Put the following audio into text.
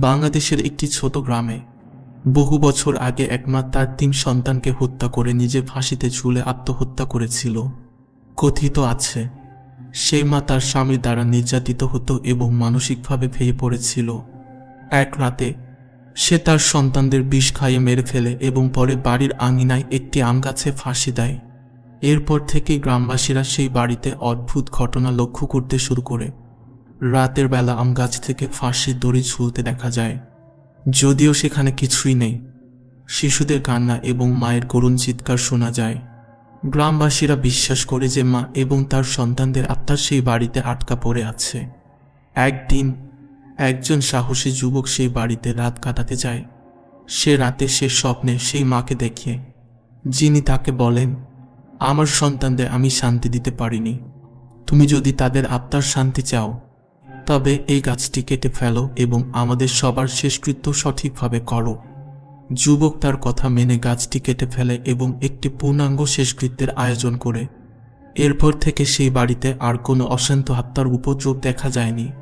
বাংলাদেশের একটি ছোট গ্রামে বহু বছর আগে এক মা তার ৩ সন্তানকে হত্যা করে নিজে ফাঁসিতে ঝুলে আত্মহত্যা করেছিল। কথিত আছে সেই মা তার স্বামীর দ্বারা নির্যাতিত হতো এবং মানসিকভাবে ভেঙে পড়েছিল। এক রাতে সে তার সন্তানদের বিষ খাইয়ে মেরে ফেলে এবং পরে বাড়ির আঙিনায় একটি আম গাছে ফাঁসি দেয়। এরপর থেকেই গ্রামবাসীরা সেই বাড়িতে অদ্ভুত ঘটনা লক্ষ্য করতে শুরু করে। রাতের বেলা আম গাছ থেকে ফাঁসির দড়ি ঝুলতে দেখা যায়, যদিও সেখানে কিছুই নেই। শিশুদের কান্না এবং মায়ের করুণ চিৎকার শোনা যায়। গ্রামবাসীরা বিশ্বাস করে যে মা এবং তার সন্তানদের আত্মা সেই বাড়িতে আটকা পড়ে আছে। একদিন একজন সাহসী যুবক সেই বাড়িতে রাত কাটাতে যায়। সে রাতে সে স্বপ্নে সেই মাকে দেখে, যিনি তাকে বলেন, আমার সন্তানদের আমি শান্তি দিতে পারিনি, তুমি যদি তাদের আত্মার শান্তি চাও তবে এই গাছটি কেটে ফেলো এবং আমাদের সবার শেষকৃত্য সঠিকভাবে করো। যুবক তার কথা মেনে গাছটি কেটে ফেলে এবং একটি পূর্ণাঙ্গ শেষকৃত্যের আয়োজন করে। এরপর থেকে সেই বাড়িতে আর কোনো অশান্ত আত্মার উপদ্রব দেখা যায়নি।